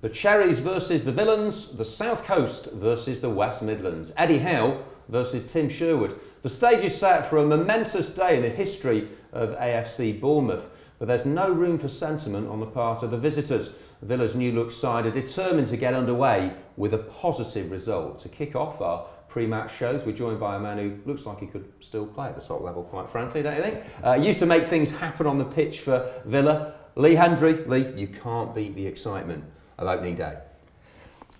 The Cherries versus the Villains, the South Coast versus the West Midlands, Eddie Howe versus Tim Sherwood. The stage is set for a momentous day in the history of A.F.C. Bournemouth, but there's no room for sentiment on the part of the visitors. Villa's new look side are determined to get underway with a positive result. To kick off our pre-match shows, we're joined by a man who looks like he could still play at the top level, quite frankly, don't you think? Used to make things happen on the pitch for Villa. Hendrie. Lee, you can't beat the excitement of opening day.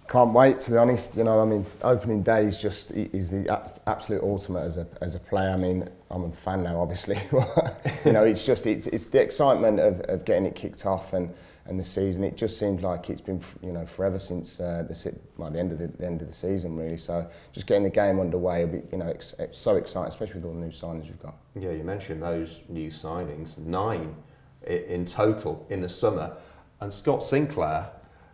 Can't wait, to be honest. You know, I mean, opening day is the absolute ultimate as a player. I mean, I'm a fan now, obviously. You know, it's the excitement of getting it kicked off and the season. It just seems like it's been, you know, forever since the end of the season, really. So just getting the game underway will be, you know, so exciting, especially with all the new signings we've got. Yeah, you mentioned those new signings, 9 in total in the summer, and Scott Sinclair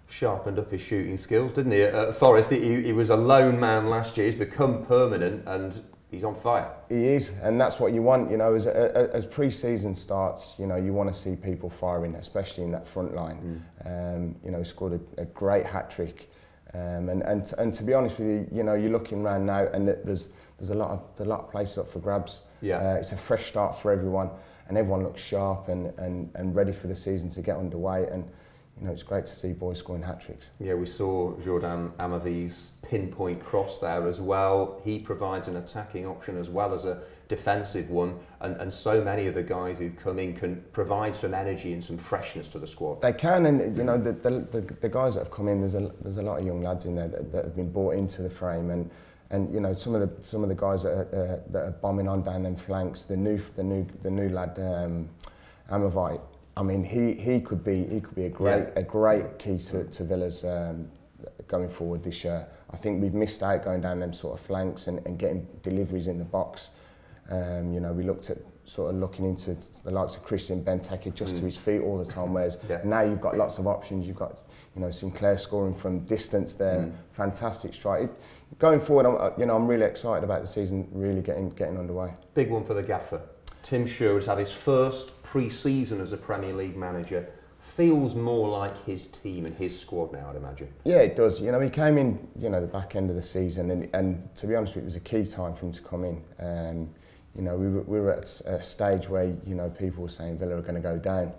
sharpened up his shooting skills, didn't he? At Forest, he was a lone man last year. He's become permanent, and he's on fire. He is, and that's what you want. You know, as pre-season starts, you know, you want to see people firing, especially in that front line. You know, he scored a great hat trick, and to be honest with you, you know, you're looking around now, and there's a lot of places up for grabs. Yeah. It's a fresh start for everyone, and everyone looks sharp and ready for the season to get underway. And you know, it's great to see boys scoring hat-tricks. Yeah, we saw Jordan Amavi's pinpoint cross there as well. He provides an attacking option as well as a defensive one, and so many of the guys who've come in can provide some energy and some freshness to the squad. They can, and you know, the guys that have come in, there's a lot of young lads in there that have been brought into the frame, and you know, some of the guys that are bombing on down them flanks. The new lad, Amavi. I mean, he could be a great key to Villa's going forward this year. I think we've missed out going down them sort of flanks and getting deliveries in the box. You know, we looked at looking into the likes of Christian Benteke just to his feet all the time, whereas now you've got lots of options. You've got, you know, Sinclair scoring from distance there, fantastic strike. Going forward, I'm really excited about the season really getting underway. Big one for the gaffer. Tim Sherwood's had his first pre-season as a Premier League manager. Feels more like his team and his squad now, I'd imagine. Yeah, it does. You know, he came in, you know, the back end of the season, and to be honest, it was a key time for him to come in. You know, we were at a stage where, you know, people were saying Villa are going to go down.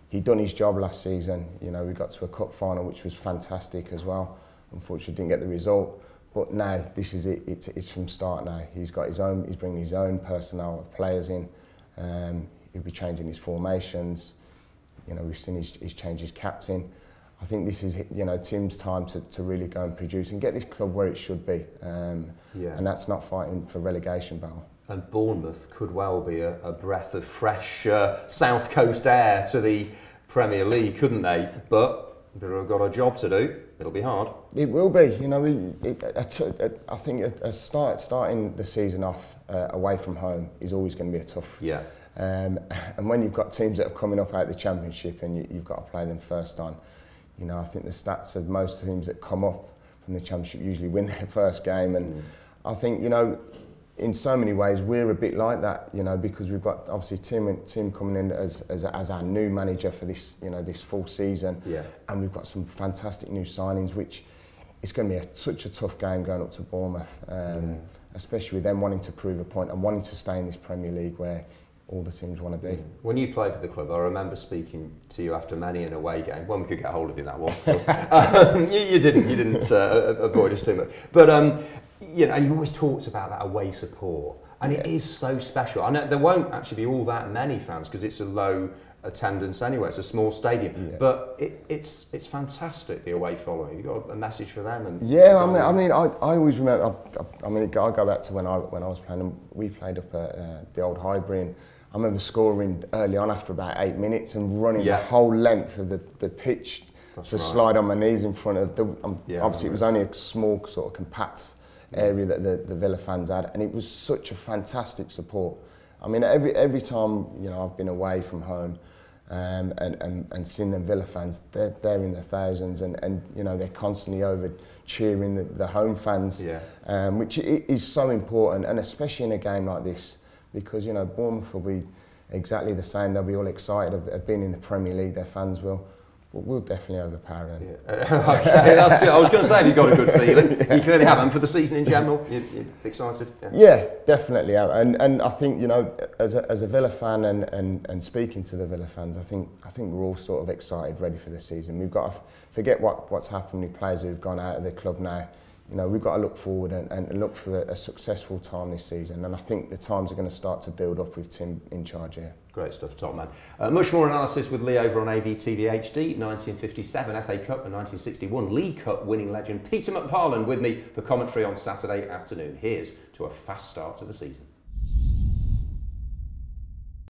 He'd done his job last season. You know, we got to a cup final, which was fantastic as well. Unfortunately, didn't get the result. But now this is it. It's from start now. He's bringing his own personnel of players in. He'll be changing his formations. You know, we've seen he's changed his captain. I think this is, you know, Tim's time to really go and produce and get this club where it should be. And that's not fighting for relegation battle. And Bournemouth could well be a breath of fresh South Coast air to the Premier League, couldn't they? But they've got a job to do. It'll be hard. It will be. You know, I think starting the season off away from home is always going to be a tough. Yeah. And when you've got teams that are coming up out of the Championship and you've got to play them first on, you know, I think the stats of most teams that come up from the Championship usually win their first game, and I think, you know, in so many ways we're a bit like that, you know, because we've got obviously Tim coming in as our new manager for this, you know, this full season, and we've got some fantastic new signings, which it's going to be such a tough game going up to Bournemouth, especially with them wanting to prove a point and wanting to stay in this Premier League where all the teams want to be. When you played for the club, I remember speaking to you after many an away game. When we could get hold of you, that was. You didn't avoid us too much, but. You know, and you always talked about that away support, and it is so special. I know there won't actually be all that many fans because it's a low attendance anyway. It's a small stadium, but it's fantastic, the away following. You got a message for them, and I always remember. I go back to when I was playing. We played up at the old Highbury. I remember scoring early on after about 8 minutes and running the whole length of the pitch to slide on my knees in front of the. Obviously, it was only a small sort of compact area that the Villa fans had, and it was such a fantastic support. I mean, every time, you know, I've been away from home and seen them Villa fans, they're in the thousands, and you know, they're constantly over cheering the home fans, which is so important, and especially in a game like this, because, you know, Bournemouth will be exactly the same. They'll be all excited of being in the Premier League, their fans will. we'll definitely overpower them. Yeah. Okay, that's it. I was going to say, have you got a good feeling? You clearly have. And for the season in general, you're excited? Yeah, definitely. And I think, you know, as a Villa fan and speaking to the Villa fans, I think we're all sort of excited, ready for the season. We've got to forget what's happened with players who've gone out of the club now. You know, we've got to look forward and look for a successful time this season. And I think the times are going to start to build up with Tim in charge here. Great stuff, top man. Much more analysis with Lee over on AVTV HD. 1957 FA Cup and 1961 League Cup winning legend Peter McParland with me for commentary on Saturday afternoon. Here's to a fast start to the season.